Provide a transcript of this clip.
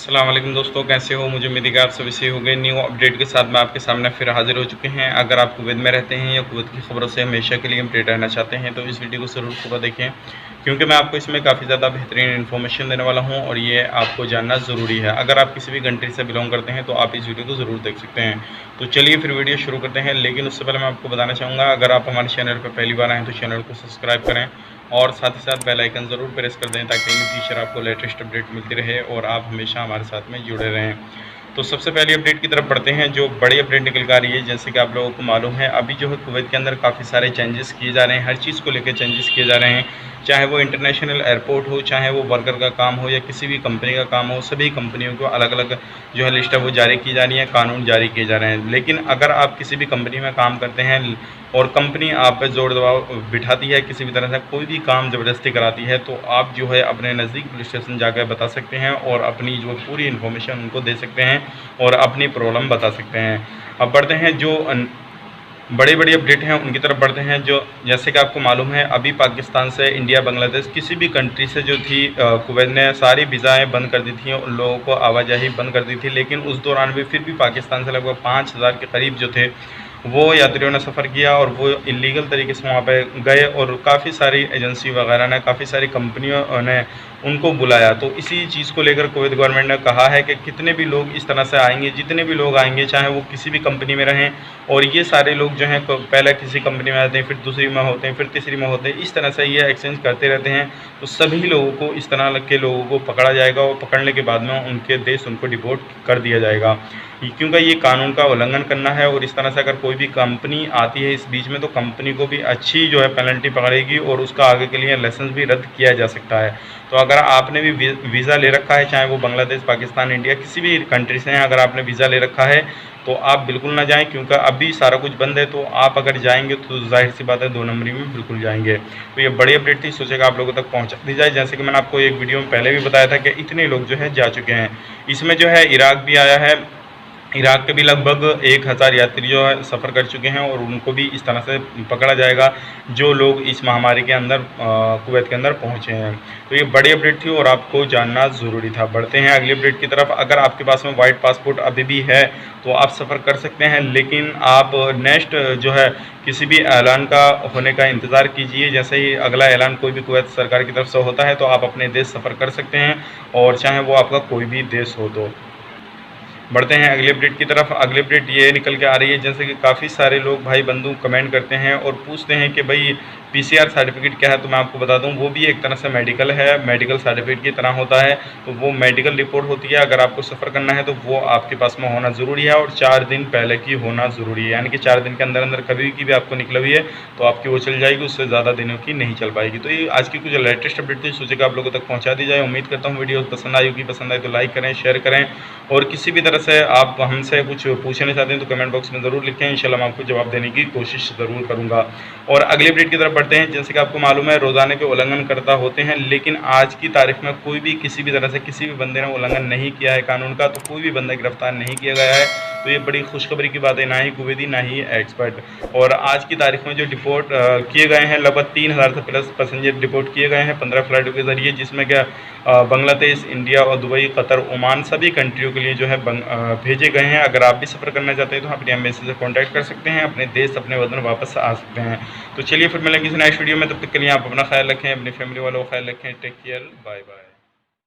अस्सलाम वालेकुम दोस्तों, कैसे हो? मुझे उम्मीद है कि आप सभी सही हो गए। न्यू अपडेट के साथ मैं आपके सामने फिर हाजिर हो चुके हैं। अगर आप कुवैत में रहते हैं या कुवैत की खबरों से हमेशा के लिए अपडेट रहना चाहते हैं तो इस वीडियो को ज़रूर पूरा देखें, क्योंकि मैं आपको इसमें काफ़ी ज़्यादा बेहतरीन इन्फॉर्मेशन देने वाला हूँ और ये आपको जानना ज़रूरी है। अगर आप किसी भी कंट्री से बिलोंग करते हैं तो आप इस वीडियो को ज़रूर देख सकते हैं। तो चलिए फिर वीडियो शुरू करते हैं, लेकिन उससे पहले मैं आपको बताना चाहूँगा, अगर आप हमारे चैनल पर पहली बार आएँ तो चैनल को सब्सक्राइब करें और साथ ही साथ बेल आइकन ज़रूर प्रेस कर दें ताकि इन फ्यूचर आपको लेटेस्ट अपडेट मिलती रहे और आप हमेशा हमारे साथ में जुड़े रहें। तो सबसे पहले अपडेट की तरफ बढ़ते हैं, जो बड़ी अपडेट निकल कर आ रही है। जैसे कि आप लोगों को मालूम है, अभी जो है कुवैत के अंदर काफ़ी सारे चेंजेस किए जा रहे हैं, हर चीज़ को लेकर चेंजेस किए जा रहे हैं, चाहे वो इंटरनेशनल एयरपोर्ट हो, चाहे वो वर्कर का काम हो या किसी भी कंपनी का काम हो। सभी कंपनियों को अलग अलग जो है लिस्ट है वो जारी की जा रही है, कानून जारी किए जा रहे हैं। लेकिन अगर आप किसी भी कंपनी में काम करते हैं और कंपनी आप पे जोर दबाव बिठाती है, किसी भी तरह से कोई भी काम ज़बरदस्ती कराती है, तो आप जो है अपने नज़दीक पुलिस स्टेशन जाकर बता सकते हैं और अपनी जो पूरी इन्फॉर्मेशन उनको दे सकते हैं और अपनी प्रॉब्लम बता सकते हैं। अब बढ़ते हैं जो बड़ी बड़ी अपडेट हैं उनकी तरफ बढ़ते हैं। जो जैसे कि आपको मालूम है, अभी पाकिस्तान से इंडिया, बांग्लादेश, किसी भी कंट्री से जो थी कुवैत ने सारी वीज़ाएँ बंद कर दी थी, उन लोगों को आवाजाही बंद कर दी थी। लेकिन उस दौरान भी फिर भी पाकिस्तान से लगभग 5000 के करीब जो थे वो यात्रियों ने सफ़र किया और वो इलीगल तरीके से वहाँ पे गए और काफ़ी सारी एजेंसी वगैरह ने, काफ़ी सारी कंपनियों ने उनको बुलाया। तो इसी चीज़ को लेकर कुवैत गवर्नमेंट ने कहा है कि कितने भी लोग इस तरह से आएंगे, जितने भी लोग आएंगे, चाहे वो किसी भी कंपनी में रहें, और ये सारे लोग जो हैं पहले किसी कंपनी में आते हैं, फिर दूसरी में होते हैं, फिर तीसरी में होते हैं, इस तरह से ये एक्सचेंज करते रहते हैं। तो सभी लोगों को, इस तरह के लोगों को पकड़ा जाएगा और पकड़ने के बाद में उनके देश उनको डिपोर्ट कर दिया जाएगा, क्योंकि ये कानून का उल्लंघन करना है। और इस तरह से अगर कोई भी कंपनी आती है इस बीच में तो कंपनी को भी अच्छी जो है पेनल्टी पकड़ेगी और उसका आगे के लिए लाइसेंस भी रद्द किया जा सकता है। तो अगर आपने भी वीज़ा ले रखा है, चाहे वो बांग्लादेश, पाकिस्तान, इंडिया, किसी भी कंट्री से हैं, अगर आपने वीज़ा ले रखा है तो आप बिल्कुल ना जाएं, क्योंकि अभी सारा कुछ बंद है। तो आप अगर जाएंगे तो जाहिर सी बात है 2 नंबरी में बिल्कुल जाएंगे। तो ये बड़ी अपडेट थी, सोचेगा आप लोगों तक पहुंचा दी जाए। जैसे कि मैंने आपको एक वीडियो में पहले भी बताया था कि इतने लोग जो है जा चुके हैं। इसमें जो है इराक भी आया है, इराक के भी लगभग 1000 यात्री जो है सफ़र कर चुके हैं और उनको भी इस तरह से पकड़ा जाएगा जो लोग इस महामारी के अंदर कुवैत के अंदर पहुंचे हैं। तो ये बड़ी अपडेट थी और आपको जानना ज़रूरी था। बढ़ते हैं अगली अपडेट की तरफ। अगर आपके पास में वाइट पासपोर्ट अभी भी है तो आप सफ़र कर सकते हैं, लेकिन आप नेक्स्ट जो है किसी भी ऐलान का होने का इंतज़ार कीजिए। जैसे ही अगला ऐलान कोई भी कुवैत सरकार की तरफ से होता है तो आप अपने देश सफ़र कर सकते हैं, और चाहे वो आपका कोई भी देश हो। तो बढ़ते हैं अगली अपडेट की तरफ। अगली अपडेट ये निकल के आ रही है, जैसे कि काफ़ी सारे लोग भाई बंधु कमेंट करते हैं और पूछते हैं कि भाई पीसीआर सर्टिफिकेट क्या है। तो मैं आपको बता दूं, वो भी एक तरह से मेडिकल है, मेडिकल सर्टिफिकेट की तरह होता है। तो वो मेडिकल रिपोर्ट होती है। अगर आपको सफ़र करना है तो वो आपके पास में होना ज़रूरी है और 4 दिन पहले की होना ज़रूरी है, यानी कि 4 दिन के अंदर अंदर कभी की भी आपको निकली हुई है तो आपकी वो चल जाएगी, उससे ज़्यादा दिनों की नहीं चल पाएगी। तो ये आज की कुछ लेटेस्ट अपडेट थी, सोचे कि आप लोगों तक पहुँचा दी जाए। उम्मीद करता हूँ वीडियो पसंद आई होगी। पसंद आए तो लाइक करें, शेयर करें, और किसी भी तरह से आप हमसे कुछ पूछना चाहते हैं तो कमेंट बॉक्स में ज़रूर लिखें। इंशाल्लाह मैं आपको जवाब देने की कोशिश ज़रूर करूंगा। और अगली अपडेट की तरफ बढ़ते हैं। जैसे कि आपको मालूम है, रोज़ाना के उल्लंघन करता होते हैं, लेकिन आज की तारीख में कोई भी किसी भी तरह से किसी भी बंदे ने उल्लंघन नहीं किया है कानून का, तो कोई भी बंदा गिरफ्तार नहीं किया गया है। तो ये बड़ी खुशखबरी की बात है, ना ही कुवैती ना ही एक्सपर्ट। और आज की तारीख में जो डिपोर्ट किए गए हैं, लगभग 3000 से प्लस पैसेंजर डिपोर्ट किए गए हैं 15 फ्लाइटों के ज़रिए, जिसमें क्या बांग्लादेश, इंडिया और दुबई, कतर, ओमान, सभी कंट्रियों के लिए जो है भेजे गए हैं। अगर आप भी सफ़र करना चाहते हैं तो अपनी एम्बेसी से कॉन्टैक्ट कर सकते हैं, अपने देश, अपने वतन वापस आ सकते हैं। तो चलिए फिर मिलेंगे किसी नेक्स्ट वीडियो में, तब तक के लिए आप अपना ख्याल रखें, अपनी फैमिली वालों का ख्याल रखें। Take care, bye bye.